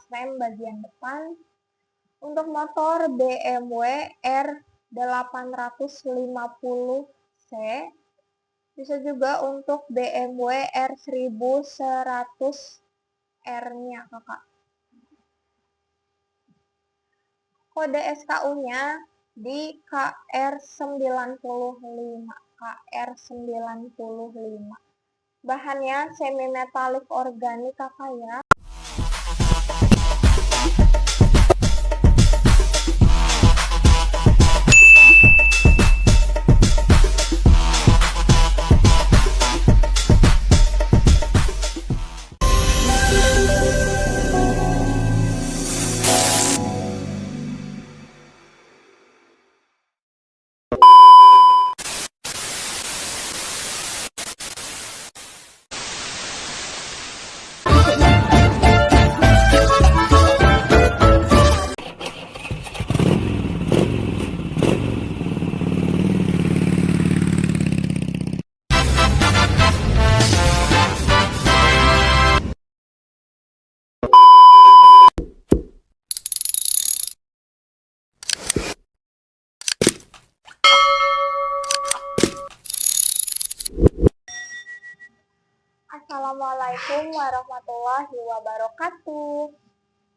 rem bagian depan. Untuk motor BMW R850C, bisa juga untuk BMW R1100R-nya kakak. Kode SKU-nya di KR95. KR95. Bahannya semi metalik organik kakak ya. Assalamualaikum warahmatullahi wabarakatuh.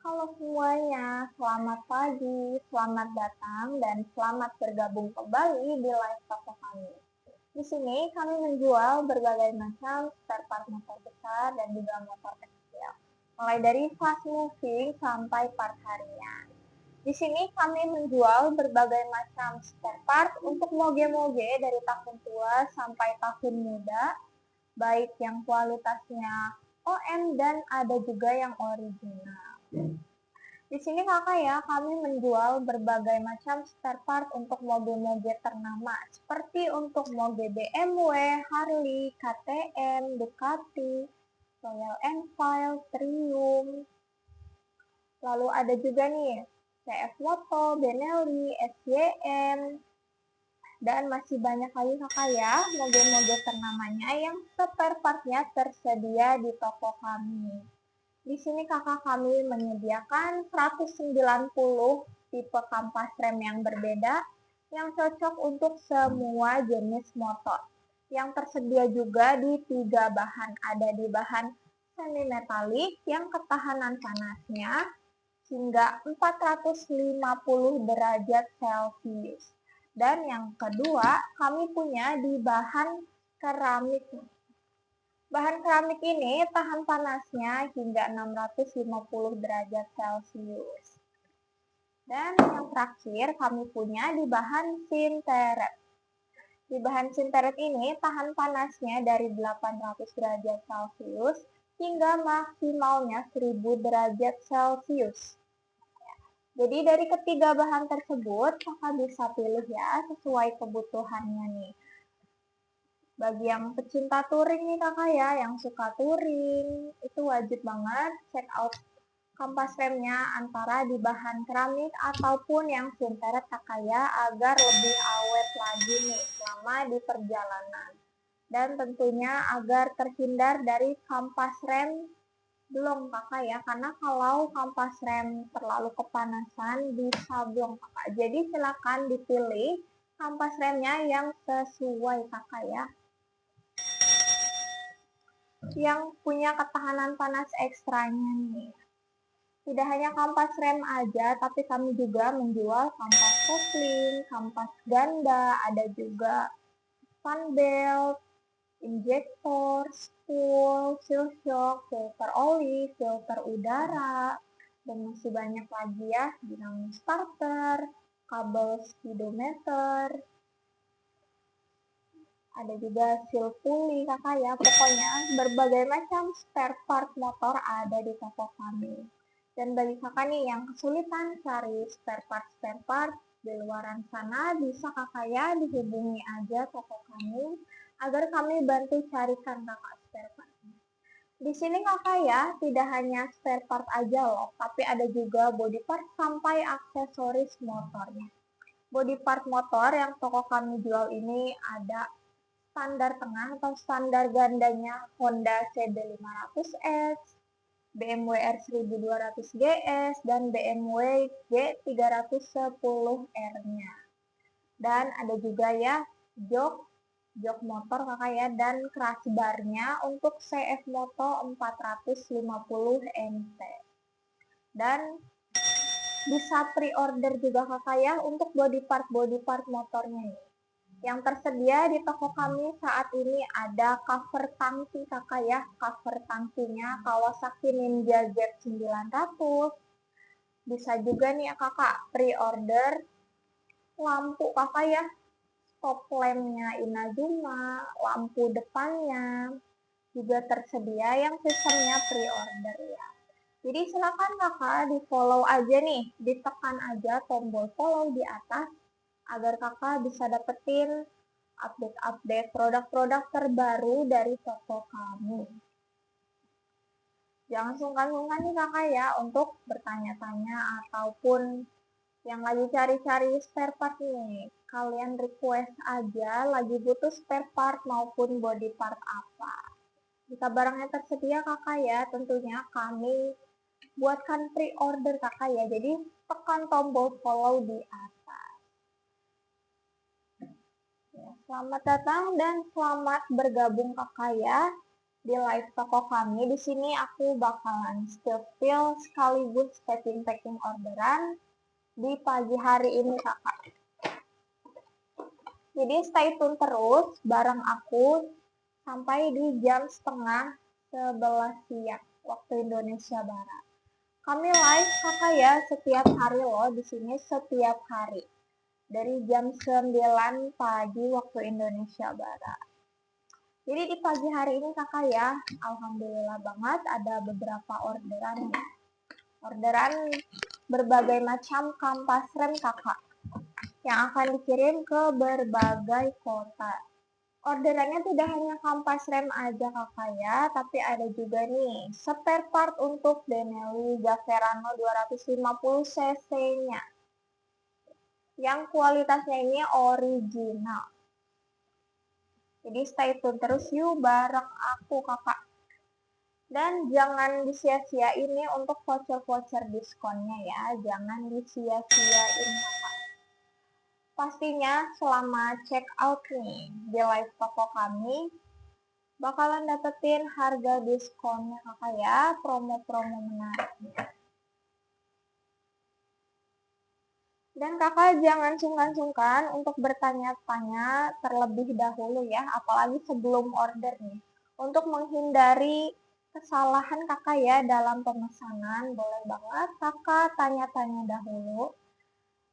Halo semuanya, selamat pagi, selamat datang, dan selamat bergabung kembali di live toko kami. Di sini kami menjual berbagai macam spare part motor besar dan juga motor kecil, mulai dari fast moving sampai part harian. Di sini kami menjual berbagai macam spare part untuk moge-moge dari tahun tua sampai tahun muda, baik yang kualitasnya OM dan ada juga yang original. Di sini kakak ya, kami menjual berbagai macam spare part untuk mobil-mobil ternama, seperti untuk mobil BMW, Harley, KTM, Ducati, Royal Enfield, Triumph. Lalu ada juga nih, CF Moto, Benelli, SYM, dan masih banyak lagi kakak ya, mobil-mobil ternamanya yang spare partnya tersedia di toko kami. Di sini kakak kami menyediakan 190 tipe kampas rem yang berbeda yang cocok untuk semua jenis motor. Yang tersedia juga di 3 bahan. Ada di bahan semi metalik yang ketahanan panasnya hingga 450 derajat Celcius. Dan yang kedua, kami punya di bahan keramik. Bahan keramik ini tahan panasnya hingga 650 derajat Celcius. Dan yang terakhir kami punya di bahan sinteret. Di bahan sinteret ini tahan panasnya dari 800 derajat Celcius hingga maksimalnya 1000 derajat Celcius. Jadi dari ketiga bahan tersebut kakak bisa pilih ya sesuai kebutuhannya nih. Bagi yang pecinta touring nih kakak ya, yang suka touring, itu wajib banget check out kampas remnya antara di bahan keramik ataupun yang sinteret kakak ya, agar lebih awet lagi nih selama di perjalanan. Dan tentunya agar terhindar dari kampas rem blong kakak ya, karena kalau kampas rem terlalu kepanasan bisa blong kakak. Jadi silakan dipilih kampas remnya yang sesuai kakak ya, yang punya ketahanan panas ekstranya nih. Tidak hanya kampas rem aja, tapi kami juga menjual kampas kopling, kampas ganda, ada juga fan belt, injektor, spool, seal shock, filter oli, filter udara, dan masih banyak lagi ya, dinamo starter, kabel speedometer, ada juga seal pulley kakak ya, pokoknya berbagai macam spare part motor ada di toko kami. Dan bagi kakak nih yang kesulitan cari spare part di luaran sana, bisa kakak ya dihubungi aja toko kami agar kami bantu carikan kakak spare part. Di sini kakak ya tidak hanya spare part aja loh, tapi ada juga body part sampai aksesoris motornya. Body part motor yang toko kami jual ini ada standar tengah atau standar gandanya Honda CB500S, BMW R1200 GS, dan BMW G310R-nya. Dan ada juga ya jok motor kakak ya, dan crash bar-nya untuk CF Moto 450 NT. Dan bisa pre-order juga kakak ya untuk body part motornya nih. Yang tersedia di toko kami saat ini ada cover tangki kakak ya, cover tangkinya Kawasaki Ninja Z900. Bisa juga nih ya kakak pre-order lampu kakak ya, stop lampnya Inazuma, lampu depannya juga tersedia yang sistemnya pre-order ya. Jadi silakan kakak di follow aja nih, ditekan aja tombol follow di atas agar kakak bisa dapetin update-update produk-produk terbaru dari toko kami. Jangan sungkan-sungkan nih kakak ya untuk bertanya-tanya ataupun yang lagi cari-cari spare part nih. Kalian request aja lagi butuh spare part maupun body part apa. Jika barangnya tersedia kakak ya, tentunya kami buatkan pre-order kakak ya. Jadi tekan tombol follow di atas. Selamat datang dan selamat bergabung kakak ya di live toko kami. Di sini aku bakalan spill sekaligus packing orderan di pagi hari ini kakak. Jadi stay tune terus bareng aku sampai di jam setengah 11 siang waktu Indonesia Barat. Kami live kakak ya setiap hari loh di sini setiap hari. Dari jam 9 pagi waktu Indonesia Barat. Jadi di pagi hari ini kakak ya, alhamdulillah banget ada beberapa orderan. Orderan berbagai macam kampas rem kakak yang akan dikirim ke berbagai kota. Orderannya tidak hanya kampas rem aja kakak ya, tapi ada juga nih spare part untuk Benelli Gaverano 250 cc-nya. Yang kualitasnya ini original. Jadi stay tune terus yuk bareng aku kakak. Dan jangan disia-siain nih untuk voucher-voucher diskonnya ya. Jangan disia-siain kakak. Pastinya selama check out nih di live toko kami bakalan dapetin harga diskonnya kakak ya. Promo-promo menarik. Dan kakak jangan sungkan-sungkan untuk bertanya-tanya terlebih dahulu ya, apalagi sebelum order nih. Untuk menghindari kesalahan kakak ya dalam pemesanan, boleh banget kakak tanya-tanya dahulu.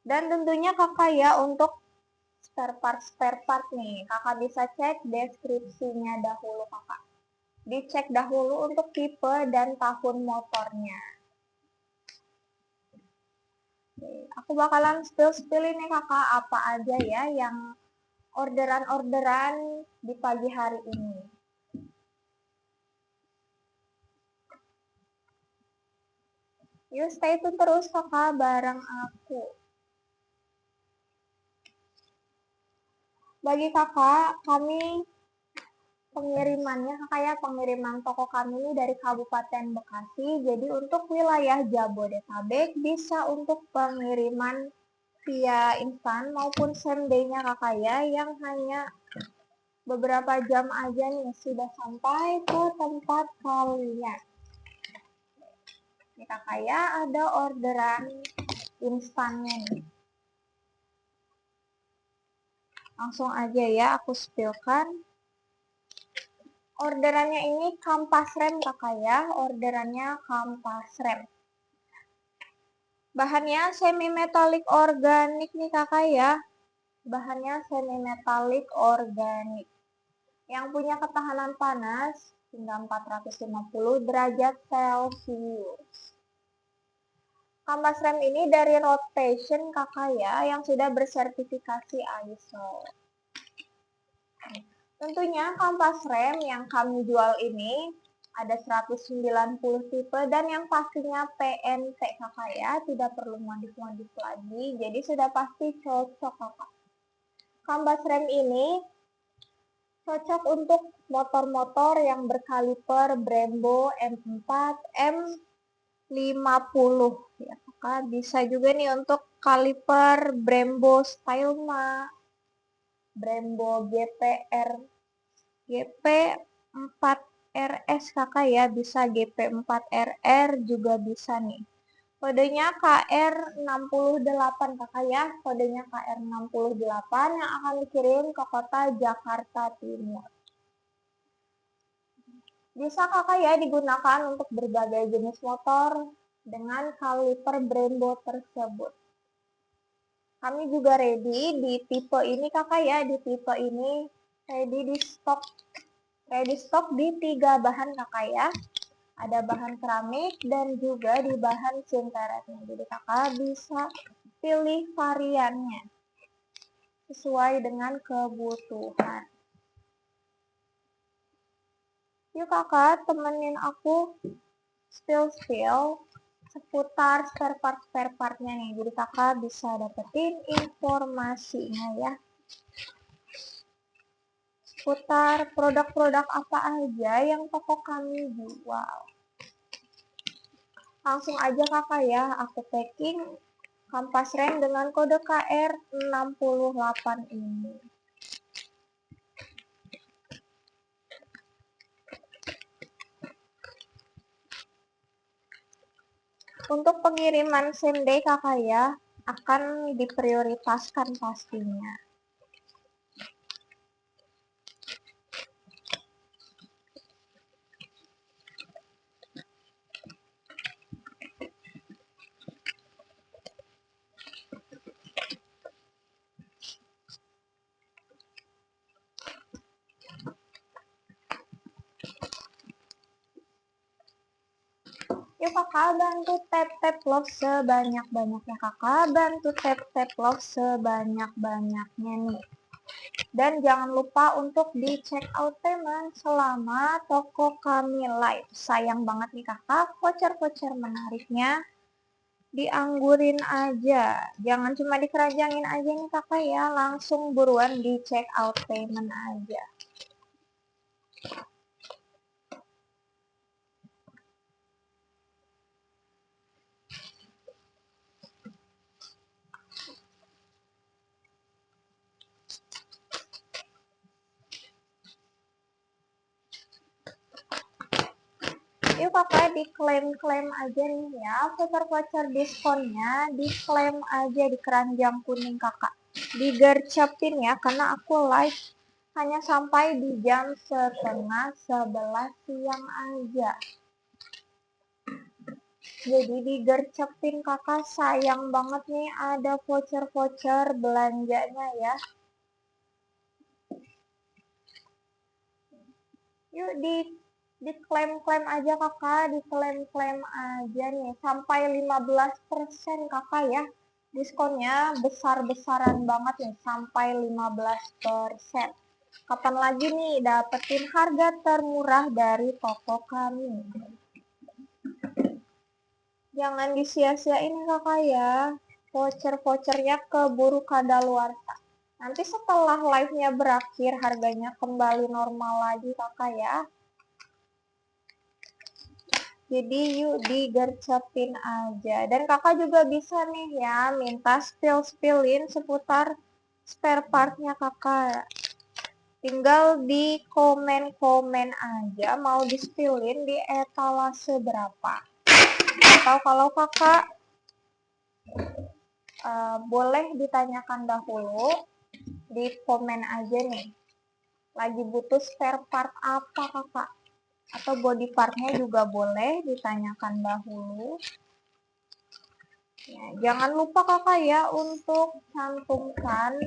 Dan tentunya kakak ya untuk spare part nih, kakak bisa cek deskripsinya dahulu kakak. Dicek dahulu untuk tipe dan tahun motornya. Aku bakalan spill ini kakak apa aja ya yang orderan-orderan di pagi hari ini. Yuk stay tune terus kakak bareng aku. Bagi kakak, kami pengirimannya kakak ya, pengiriman toko kami ini dari Kabupaten Bekasi. Jadi untuk wilayah Jabodetabek bisa untuk pengiriman via instan maupun same day-nya kakak ya, yang hanya beberapa jam aja nih sudah sampai ke tempat kalian. Ini kakak ya ada orderan instannya nih. Langsung aja ya aku spillkan. Orderannya ini kampas rem kakak ya, orderannya kampas rem. Bahannya semi metalik organik nih kakak ya. Bahannya semi metalik organik. Yang punya ketahanan panas hingga 450 derajat Celcius. Kampas rem ini dari Rotation kakak ya, yang sudah bersertifikasi ISO. Tentunya kampas rem yang kami jual ini ada 190 tipe dan yang pastinya PNT kakak ya, tidak perlu modif-modif lagi, jadi sudah pasti cocok kakak. Kampas rem ini Cocok untuk motor-motor yang berkaliper Brembo M4, M50 ya. Kakak bisa juga nih untuk kaliper Brembo Stylema, Brembo GPR, GP4RS kakak ya, bisa GP4RR juga bisa nih. Kodenya KR68 kakak ya, kodenya KR68 yang akan dikirim ke kota Jakarta Timur. Bisa kakak ya digunakan untuk berbagai jenis motor dengan kaliper Brembo tersebut. Kami juga ready di tipe ini kakak ya, di tipe ini ready stok di 3 bahan kakak ya. Ada bahan keramik dan juga di bahan sinteretnya. Jadi kakak bisa pilih variannya sesuai dengan kebutuhan. Yuk kakak temenin aku spill seputar spare partnya nih. Jadi kakak bisa dapetin informasinya ya. Seputar produk-produk apa aja yang toko kami jual. Langsung aja kakak ya, aku packing kampas rem dengan kode KR68 ini. Untuk pengiriman same day kakak ya, akan diprioritaskan pastinya. Yuk kakak bantu tap love sebanyak-banyaknya kakak, bantu tap love sebanyak-banyaknya nih. Dan jangan lupa untuk di check out payment selama toko kami live. Sayang banget nih kakak, voucher-voucher menariknya dianggurin aja. Jangan cuma dikeranjangin aja nih kakak ya, langsung buruan di check out payment aja. Yuk kakak diklaim aja nih ya, voucher diskonnya diklaim aja di keranjang kuning kakak. Digercepin ya, karena aku live hanya sampai di jam 10:30 siang aja. Jadi digercepin kakak, sayang banget nih ada voucher belanjanya ya. Yuk diklaim aja kakak, diklaim aja nih sampai 15% kakak ya. Diskonnya besar-besaran banget nih, sampai 15%. Kapan lagi nih dapetin harga termurah dari toko kami? Jangan disia-siain kakak ya, vouchernya keburu kadaluarsa. Nanti setelah live-nya berakhir harganya kembali normal lagi kakak ya. Jadi yuk digercepin aja. Dan kakak juga bisa nih ya minta spillin seputar spare partnya kakak. Tinggal di komen aja mau di spillin di etalase berapa. Atau kalau kakak boleh ditanyakan dahulu di komen aja nih. Lagi butuh spare part apa kakak? Atau body partnya juga boleh ditanyakan dahulu. Ya, jangan lupa kakak ya untuk cantumkan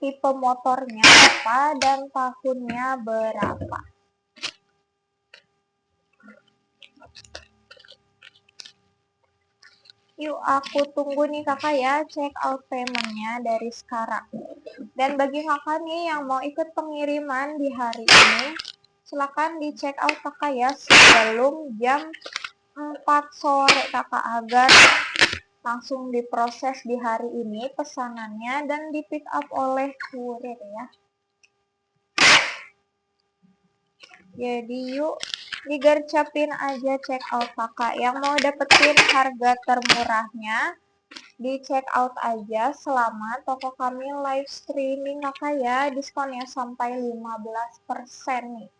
tipe motornya apa dan tahunnya berapa. Yuk aku tunggu nih kakak ya check out paymentnya dari sekarang. Dan bagi kakak nih yang mau ikut pengiriman di hari ini, silakan di check out kakak ya sebelum jam 4 sore kakak, agar langsung diproses di hari ini pesanannya dan di pick up oleh kurir ya. Jadi yuk digercapin aja check out kakak. Yang mau dapetin harga termurahnya, di check out aja selama toko kami live streaming kakak ya. Diskonnya sampai 15% nih.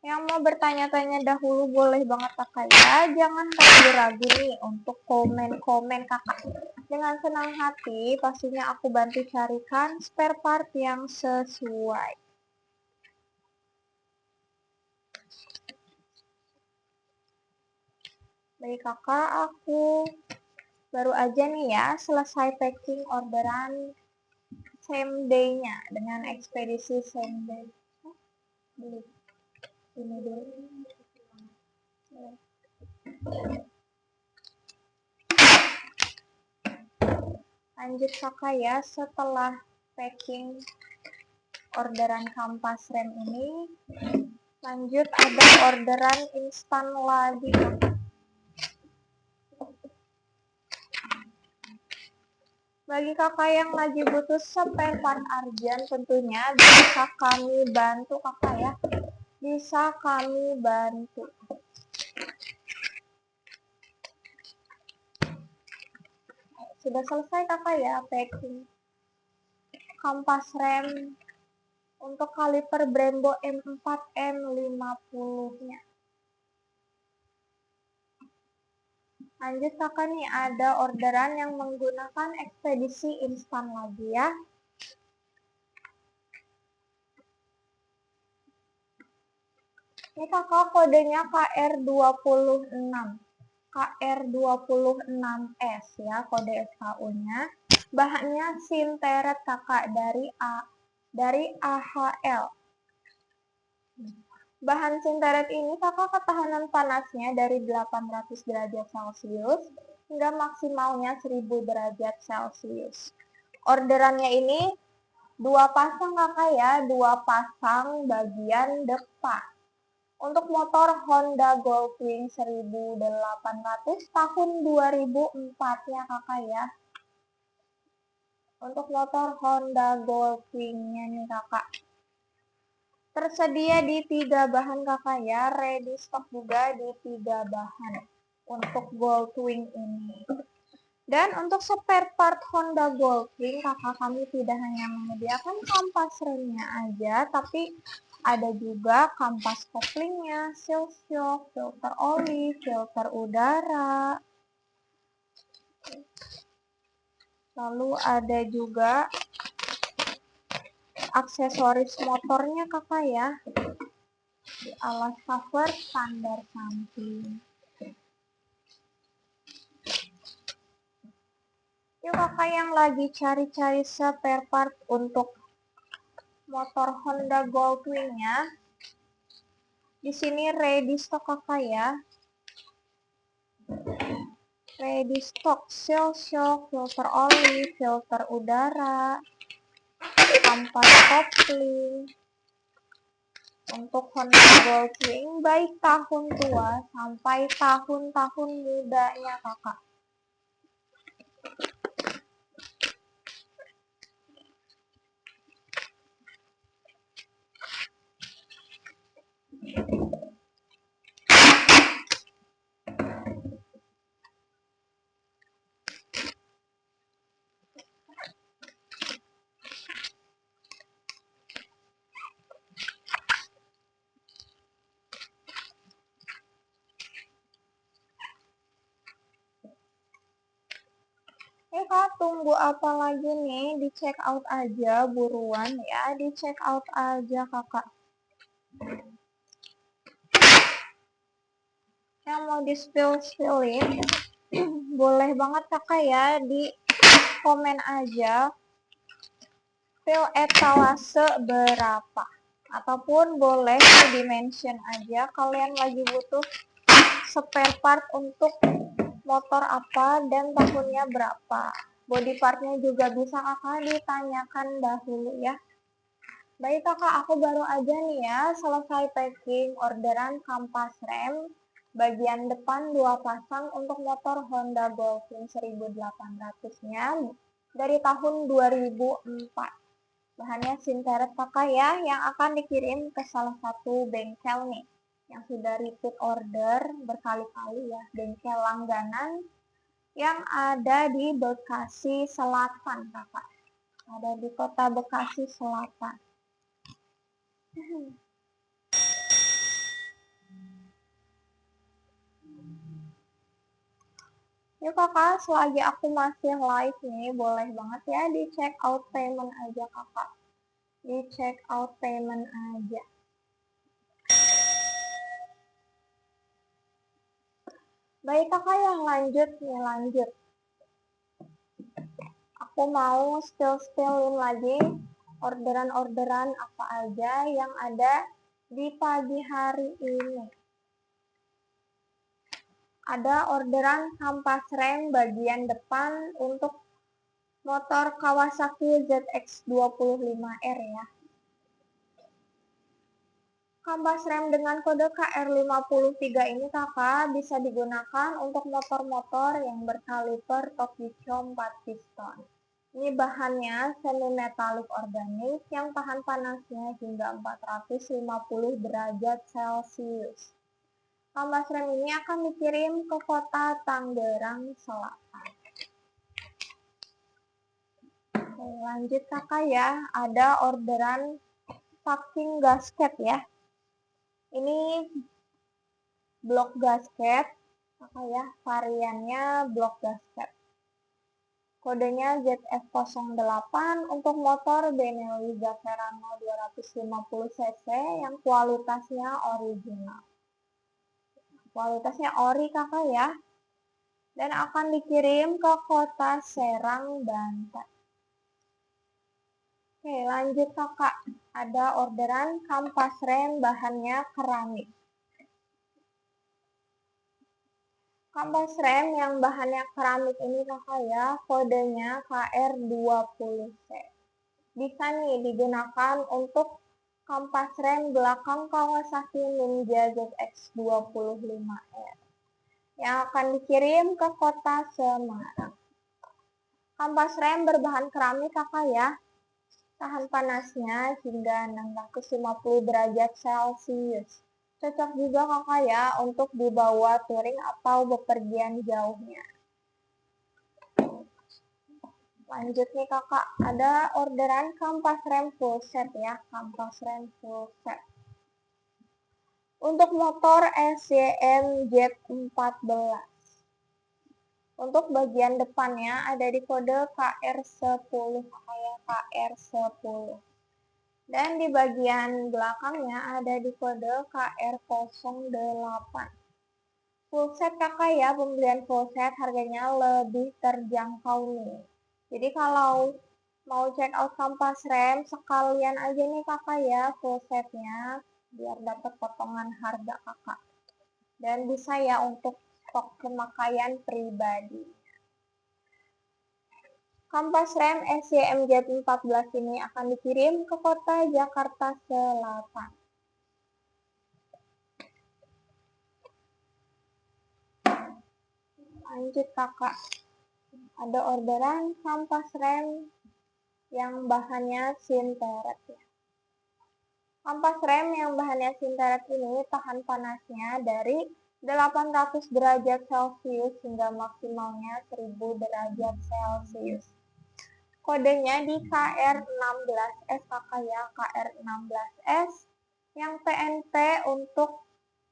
Yang mau bertanya-tanya dahulu boleh banget kakak ya. Jangan ragu-ragu nih untuk komen-komen kakak. Dengan senang hati pastinya aku bantu carikan spare part yang sesuai. Baik kakak, aku baru aja nih ya selesai packing orderan same day-nya dengan ekspedisi same day. Ini dulu. Lanjut kakak ya, setelah packing orderan kampas rem ini, lanjut ada orderan instan lagi. Bagi kakak yang lagi butuh spare part urgent tentunya bisa kami bantu kakak ya. Bisa kami bantu. Sudah selesai kakak ya packing kampas rem untuk kaliper Brembo M4 M50-nya. Lanjut kakak nih ada orderan yang menggunakan ekspedisi instan lagi ya. Ini kakak kodenya KR26. KR26S ya kode SKU-nya. Bahannya sinteret kakak dari AHL. Bahan sinteret ini kakak ketahanan panasnya dari 800 derajat Celcius hingga maksimalnya 1000 derajat Celcius. Orderannya ini 2 pasang kakak ya, 2 pasang bagian depan. Untuk motor Honda Goldwing 1800 tahun 2004 ya kakak ya. Untuk motor Honda Goldwing-nya nih kakak. Tersedia di 3 bahan kakak ya, ready stock juga di 3 bahan untuk Goldwing ini. Dan untuk spare part Honda Goldwing, kakak kami tidak hanya menyediakan kampas remnya aja, tapi ada juga kampas koplingnya, seal shock, filter oli, filter udara. Lalu ada juga aksesoris motornya kakak ya. Di alas cover standar samping. Yuk kakak yang lagi cari-cari spare part untuk motor Honda Goldwing-nya. Di sini ready stock kakak ya. Ready stock seal shock, filter oli, filter udara, kampas kopling. Untuk Honda Goldwing baik tahun tua sampai tahun-tahun mudanya kakak. Kak, tunggu apa lagi nih? Di check out aja buruan ya, di check out aja kakak. Yang mau di spill-spillin, boleh banget kakak ya, di komen aja spill etalase berapa. Ataupun boleh di mention aja kalian lagi butuh spare part untuk motor apa dan tahunnya berapa. Body partnya juga bisa kakak ditanyakan dahulu ya. Baik kakak, aku baru aja nih ya selesai packing orderan kampas rem Bagian depan 2 pasang untuk motor Honda Golfin 1800-nya dari tahun 2004. Bahannya Sinteret kakak ya, yang akan dikirim ke salah satu bengkel nih, yang sudah repeat order berkali-kali ya, bengkel langganan yang ada di Bekasi Selatan kakak. Ada di kota Bekasi Selatan. Yuk kakak, selagi aku masih live nih, boleh banget ya di check out payment aja kakak. Di check out payment aja. Baik kakak, yang lanjut nih, lanjut. Aku mau spill-spillin lagi orderan-orderan apa aja yang ada di pagi hari ini. Ada orderan kampas rem bagian depan untuk motor Kawasaki ZX25R ya. Kampas rem dengan kode KR53 ini kakak bisa digunakan untuk motor-motor yang berkaliber Tokicho 4 piston. Ini bahannya semi metalik organik yang tahan panasnya hingga 450 derajat Celcius. Kampas rem ini akan dikirim ke kota Tangerang Selatan. Oke, lanjut kakak ya, ada orderan packing gasket ya. Ini blok gasket, kakak ya, variannya blok gasket. Kodenya ZF08 untuk motor Benelli Zaferano 250cc yang kualitasnya original. Kualitasnya ori kakak ya. Dan akan dikirim ke kota Serang, Banten. Oke, lanjut kakak. Ada orderan kampas rem bahannya keramik. Kampas rem yang bahannya keramik ini kakak ya, kodenya KR20C. Bisa nih digunakan untuk kampas rem belakang Kawasaki Ninja ZX25R yang akan dikirim ke kota Semarang. Kampas rem berbahan keramik kakak ya, tahan panasnya hingga 650 derajat Celcius. Cocok juga kakak ya untuk dibawa touring atau bepergian jauhnya. Lanjut nih kakak, ada orderan kampas rem full set ya, kampas rem full set. Untuk motor SYM Z14. Untuk bagian depannya ada di kode KR10 kayak KR10. Dan di bagian belakangnya ada di kode KR08. Full set kakak ya, pembelian full set harganya lebih terjangkau nih. Jadi kalau mau check out kampas rem, sekalian aja nih kakak ya full setnya, biar dapat potongan harga kakak. Dan bisa ya untuk stok pemakaian pribadi. Kampas rem SYM Z14 ini akan dikirim ke kota Jakarta Selatan. Lanjut kakak, ada orderan kampas rem yang bahannya Sinteret ya. Kampas rem yang bahannya Sinteret ini tahan panasnya dari 800 derajat Celcius hingga maksimalnya 1000 derajat Celcius. Kodenya di KR16S kakak ya, KR16S yang PNP untuk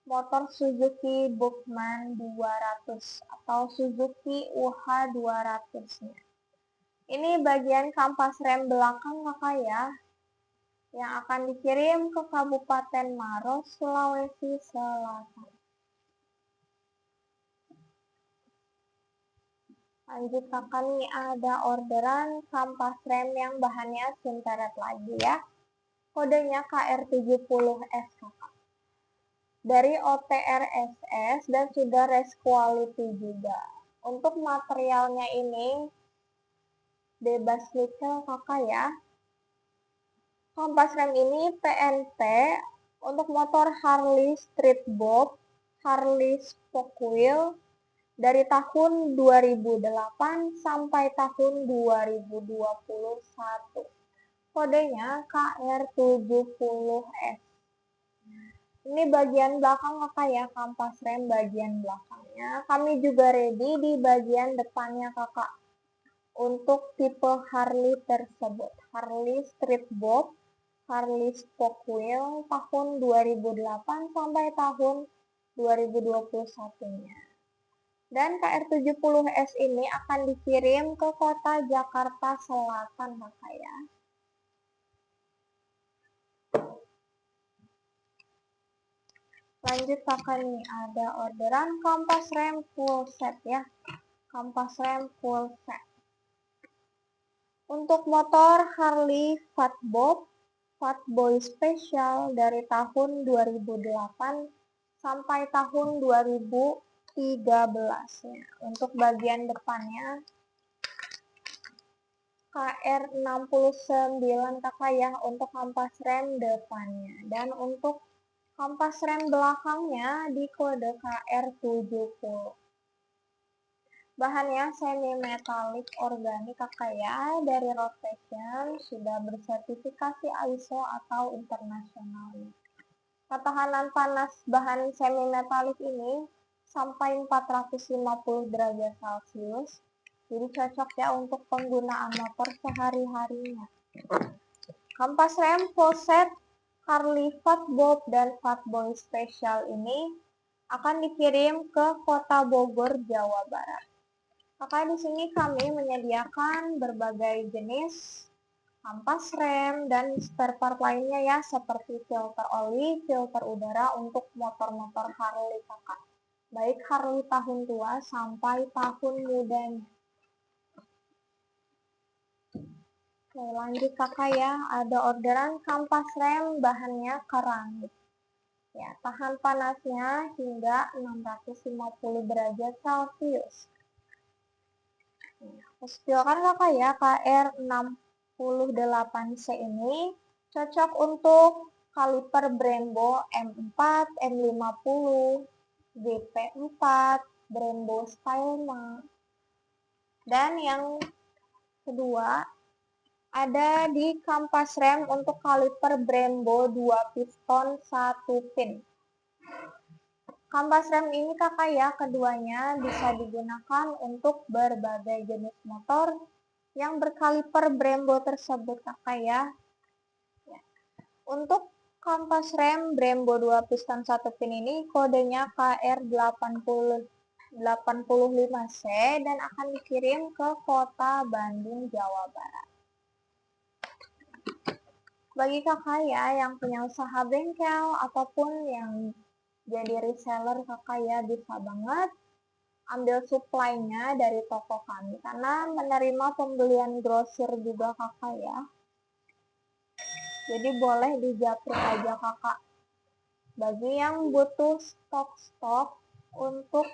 motor Suzuki Bookman 200 atau Suzuki UH 200-nya. Ini bagian kampas rem belakang kakak ya, yang akan dikirim ke Kabupaten Maros, Sulawesi Selatan. Lanjut kakak nih, ada orderan kampas rem yang bahannya Sinteret lagi ya. Kodenya KR70S kakak. Dari OTRSS dan sudah race quality juga. Untuk materialnya ini bebas nikel kakak ya. Kampas rem ini PNP untuk motor Harley Street Bob Harley Spokewheel dari tahun 2008 sampai tahun 2021. Kodenya KR70S. Ini bagian belakang kakak ya, kampas rem bagian belakangnya. Kami juga ready di bagian depannya kakak. Untuk tipe Harley tersebut, Harley Street Bob, Harley Spokewheel tahun 2008 sampai tahun 2021-nya. Dan KR70S ini akan dikirim ke kota Jakarta Selatan kakak ya. Lanjut kakak nih, ada orderan kampas rem full set ya. Kampas rem full set. Untuk motor Harley Fatboy Special dari tahun 2008 sampai tahun 2013 ya. Untuk bagian depannya KR69 kakak ya untuk kampas rem depannya. Dan untuk kampas rem belakangnya di kode KR70. Bahannya semi metalik organik kakak ya, dari Road Fashion, sudah bersertifikasi ISO atau internasional. Ketahanan panas bahan semi metalik ini sampai 450 derajat Celcius. Jadi cocok ya untuk penggunaan motor sehari-harinya. Kampas rem full set Harley Fatbob dan Fatboy Special ini akan dikirim ke Kota Bogor, Jawa Barat. Maka di sini kami menyediakan berbagai jenis kampas rem dan spare part lainnya ya, seperti filter oli, filter udara untuk motor-motor Harley kakak. Baik Harley tahun tua sampai tahun mudanya. Oke, lanjut kakak ya, ada orderan kampas rem bahannya keramik. Ya, tahan panasnya hingga 650 derajat Celcius. Silakan kakak ya, KR68C ini cocok untuk kaliper Brembo M4, M50, GP4, Brembo Stylema. Dan yang kedua, ada di kampas rem untuk kaliper Brembo 2 piston 1 pin. Kampas rem ini kakak ya, keduanya bisa digunakan untuk berbagai jenis motor yang berkaliper Brembo tersebut kakak ya. Untuk kampas rem Brembo 2 piston 1 pin ini kodenya KR85C dan akan dikirim ke kota Bandung, Jawa Barat. Bagi kakak ya yang punya usaha bengkel ataupun yang jadi reseller kakak ya, bisa banget ambil supply-nya dari toko kami karena menerima pembelian grosir juga kakak ya. Jadi boleh dijapri aja kakak. Bagi yang butuh stok-stok untuk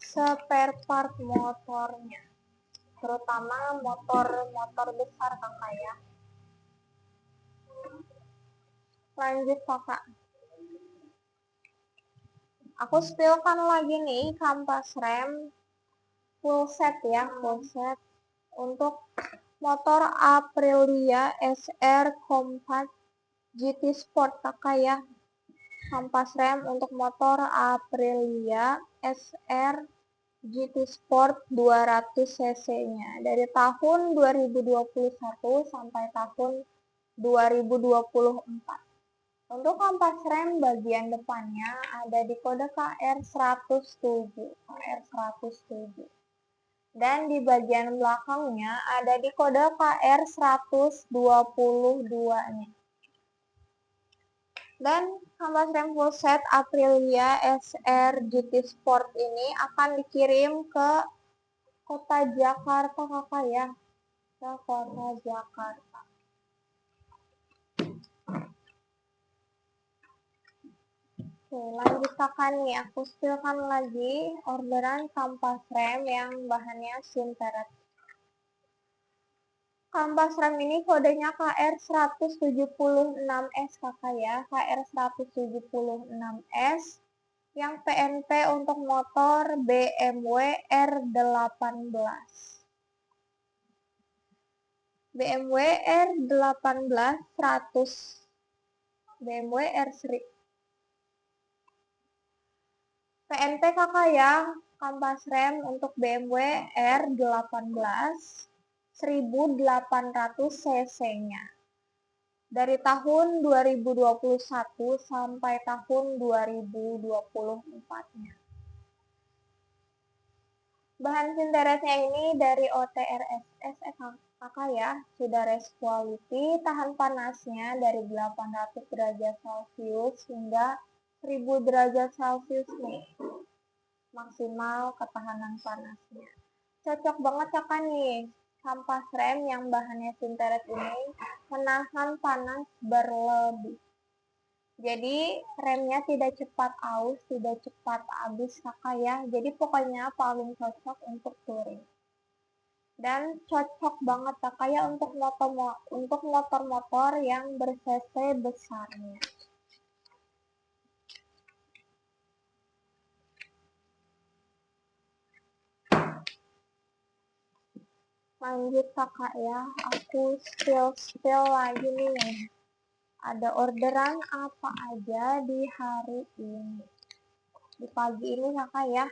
spare part motornya, terutama motor-motor besar kakak ya. Lanjut kakak. Aku spillkan lagi nih kampas rem full set ya, full set untuk motor Aprilia SR Compact GT Sport kakak ya. Kampas rem untuk motor Aprilia SR GT Sport 200 cc-nya dari tahun 2021 sampai tahun 2024. Untuk kampas rem bagian depannya ada di kode KR107, KR107. Dan di bagian belakangnya ada di kode KR122-nya. Dan kampas rem full set Aprilia SR GT Sport ini akan dikirim ke kota Jakarta kakak ya, ke kota Jakarta. Oke, lanjut kakak nih, aku spillkan lagi orderan kampas rem yang bahannya Sinteret. Kampas rem ini kodenya KR176S kakak ya, KR176S Yang PNP untuk motor BMW R18. BMW R18 100, BMW R1000. PNP kakak ya, kampas rem untuk BMW R18 1800 cc-nya. Dari tahun 2021 sampai tahun 2024-nya. Bahan sinteresnya ini dari OTRSS kakak ya, sudah race quality, tahan panasnya dari 800 derajat Celcius hingga 1000 derajat Celcius nih. Maksimal ketahanan panasnya. Cocok banget kakak nih, kampas rem yang bahannya sinteres ini menahan panas berlebih. Jadi remnya tidak cepat aus, tidak cepat habis kakak ya. Jadi pokoknya paling cocok untuk touring. Dan cocok banget kakak ya untuk motor-motor yang ber-cc besarnya. Lanjut kakak ya, aku spill lagi nih. Ada orderan apa aja di hari ini? Di pagi ini kakak ya.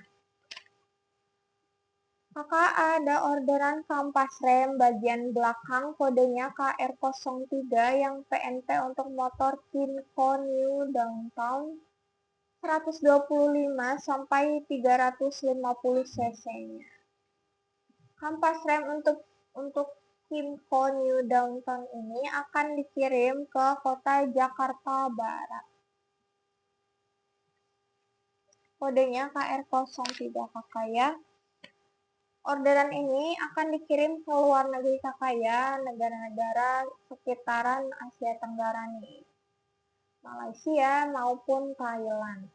Kakak ada orderan kampas rem bagian belakang kodenya KR03 yang PNP untuk motor Kinko New Downtown 125 sampai 350 cc-nya. Kampas rem untuk Kinko New Downtown ini akan dikirim ke kota Jakarta Barat. Kodenya KR03 kakak ya. Orderan ini akan dikirim ke luar negeri kakak ya, negara-negara sekitaran Asia Tenggara nih, Malaysia maupun Thailand.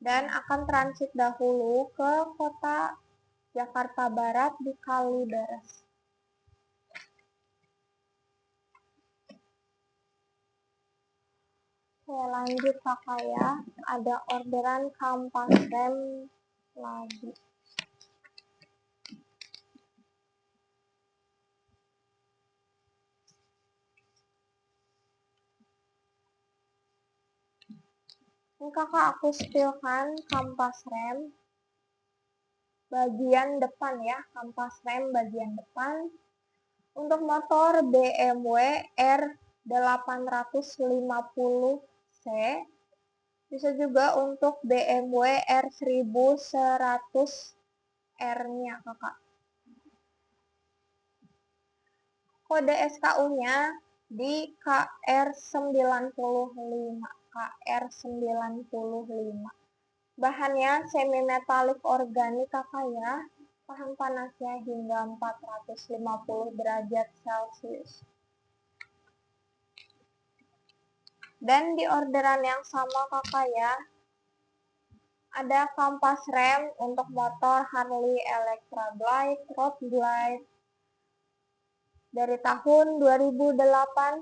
Dan akan transit dahulu ke kota Jakarta Barat di Kalideres. Oke, lanjut kakak ya, ada orderan kampas rem lagi. Ini kakak aku spillkan kampas rem bagian depan ya, kampas rem bagian depan untuk motor BMW R850C, bisa juga untuk BMW R1100R-nya kakak. Kode SKU-nya di KR95. KR95. Bahannya semi metalik organik kakak ya. Tahan panasnya hingga 450 derajat Celcius. Dan di orderan yang sama kakak ya, ada kampas rem untuk motor Harley Electra Glide, Road Glide dari tahun 2008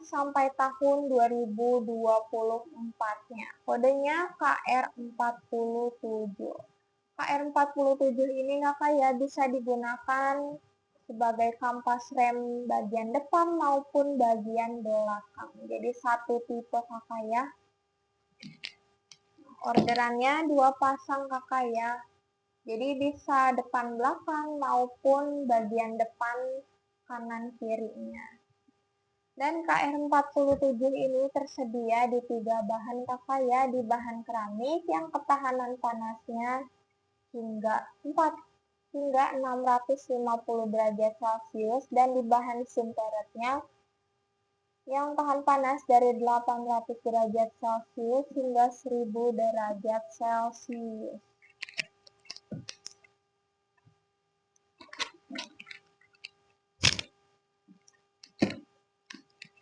sampai tahun 2024-nya. Kodenya KR47. KR47 ini kakak ya bisa digunakan sebagai kampas rem bagian depan maupun bagian belakang. Jadi satu tipe kakak ya. Orderannya 2 pasang kakak ya. Jadi bisa depan belakang maupun bagian depan kanan kirinya. Dan KR47 ini tersedia di 3 bahan kakak ya, di bahan keramik yang ketahanan panasnya hingga 650 derajat Celcius dan di bahan sinteretnya yang tahan panas dari 800 derajat Celcius hingga 1000 derajat Celcius.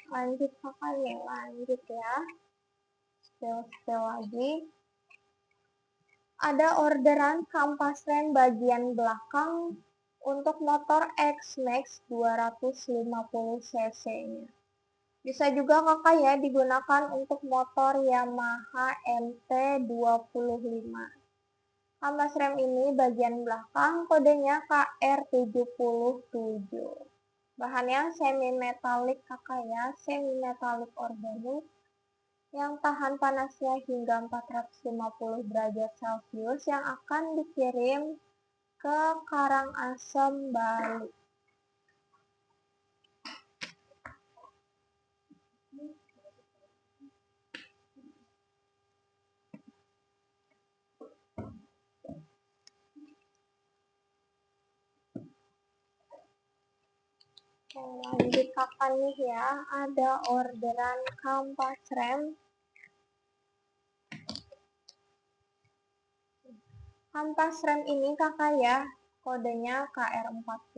Lanjut kakak nih, lanjut ya. Spill lagi. Ada orderan kampas rem bagian belakang untuk motor X-Max 250 cc-nya. Bisa juga kakak ya digunakan untuk motor Yamaha MT-25. Kampas rem ini bagian belakang kodenya KR77. Bahannya semi metalik kakak ya, semi metalik organik yang tahan panasnya hingga 450 derajat Celcius yang akan dikirim ke Karangasem, Bali. Lanjut kakak nih ya, ada orderan kampas rem. Kampas rem ini kakak ya, kodenya KR40.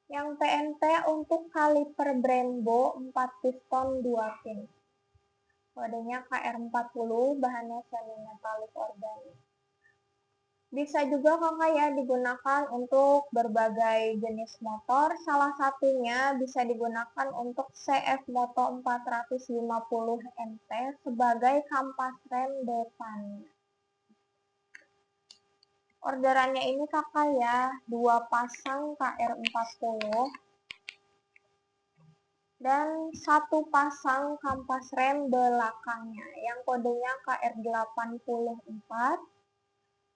Yang PNP untuk kaliper Brembo 4 piston 2 pin. Kodenya KR40, bahannya semi metalik organik. Bisa juga kakak ya digunakan untuk berbagai jenis motor. Salah satunya bisa digunakan untuk CF Moto 450 MT sebagai kampas rem depan. Orderannya ini kakak ya, 2 pasang KR40 dan 1 pasang kampas rem belakangnya yang kodenya KR84.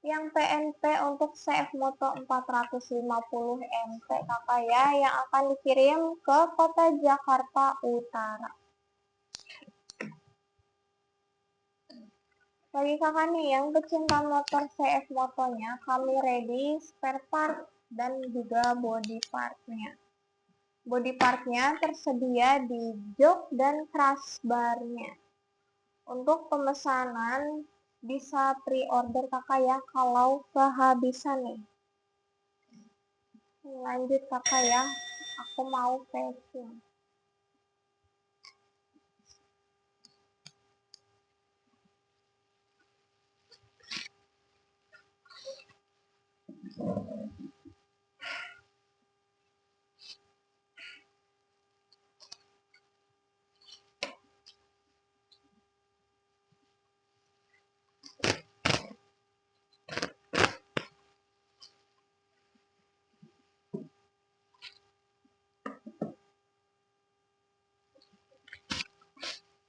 Yang PNP untuk CF Moto 450 MT kakak ya, yang akan dikirim ke kota Jakarta Utara. Bagi kakak nih yang pecinta motor CF Motonya, kami ready spare part dan juga body partnya. Body partnya tersedia di jok dan crossbarnya. Untuk pemesanan bisa pre-order kakak ya kalau kehabisan nih. Lanjut kakak ya, aku mau packing.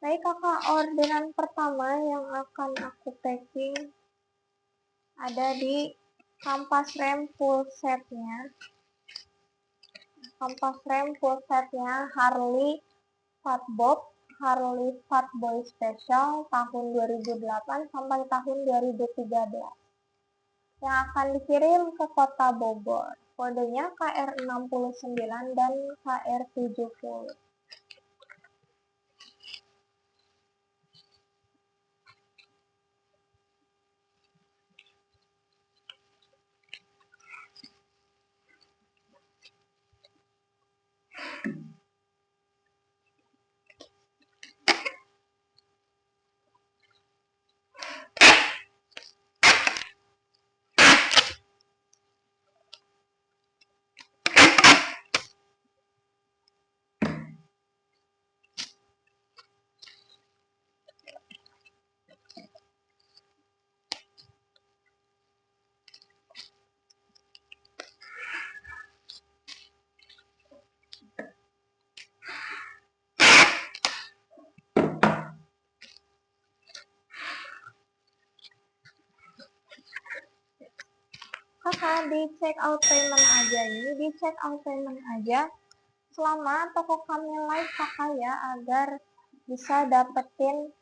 Baik kakak, orderan pertama yang akan aku packing ada di kampas rem full setnya. Kampas rem full setnya Harley Fatbob, Harley Fatboy Special tahun 2008 sampai tahun 2013. Yang akan dikirim ke kota Bogor. Kodenya KR69 dan KR70. Kakak di check out payment aja ini, di check out payment aja selama toko kami live kakak ya, agar bisa dapetin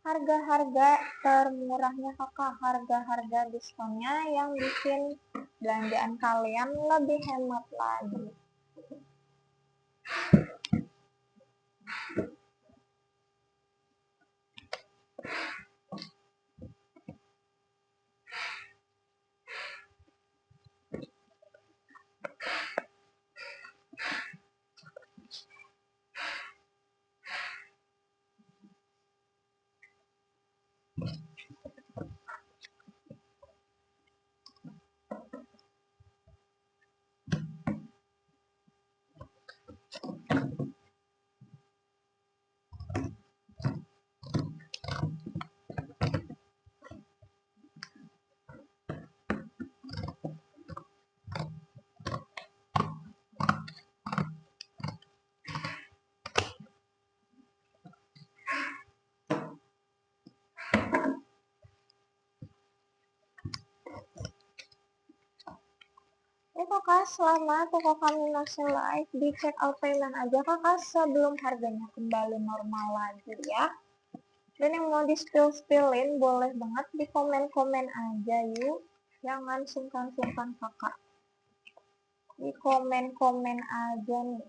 harga-harga termurahnya kakak, harga-harga diskonnya yang bikin belanjaan kalian lebih hemat lagi. kakak, selama toko kami masih live, di check out payment aja kakak sebelum harganya kembali normal lagi ya. Dan yang mau di-spill-spillin boleh banget di komen-komen aja yuk. Jangan sungkan-sungkan kakak. Di komen-komen aja nih.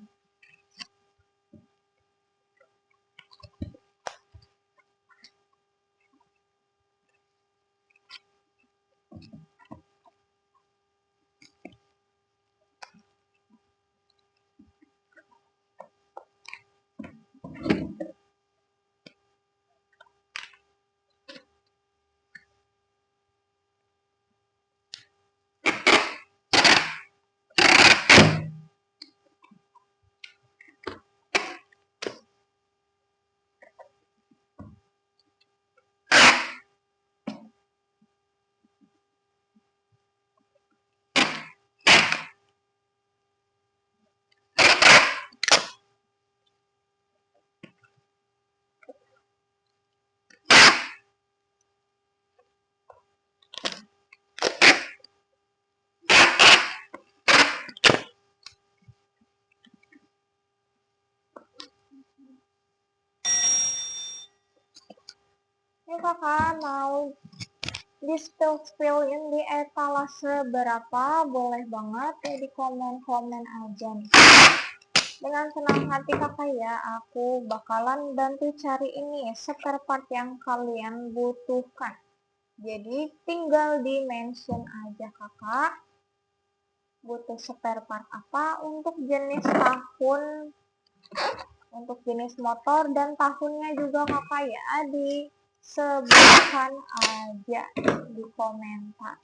Ini kakak mau di-spill-spillin di etalase berapa, boleh banget ya di komen-komen aja nih. Dengan senang hati kakak ya, aku bakalan bantu cari ini spare part yang kalian butuhkan. Jadi tinggal di mention aja kakak, butuh spare part apa untuk jenis tahun, untuk jenis motor dan tahunnya juga kakak ya, disebutkan aja di komentar.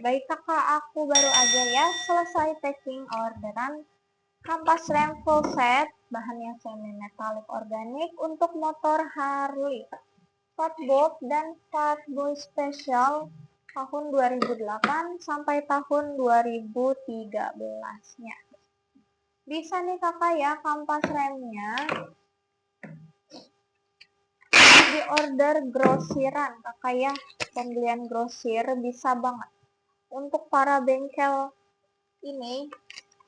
Baik kakak, aku baru aja ya selesai packing orderan kampas rem full set, bahannya semi metalik organik untuk motor Harley, Fatbob dan Fatboy Special tahun 2008 sampai tahun 2013-nya. Bisa nih kakak ya kampas remnya di order grosiran kakak ya, pembelian grosir bisa banget. Untuk para bengkel ini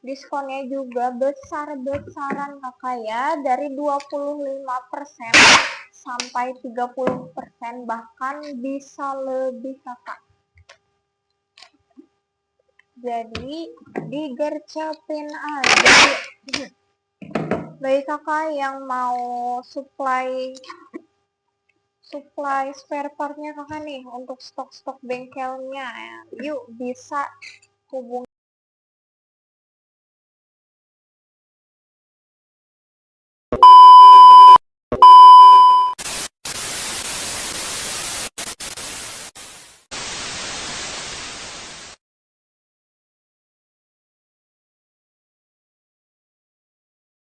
diskonnya juga besar-besaran kakak ya, dari 25% sampai 30%, bahkan bisa lebih kakak. Jadi digercepin aja. Bagi kakak yang mau supply spare partnya kakak nih untuk stok-stok bengkelnya ya, yuk bisa hubungi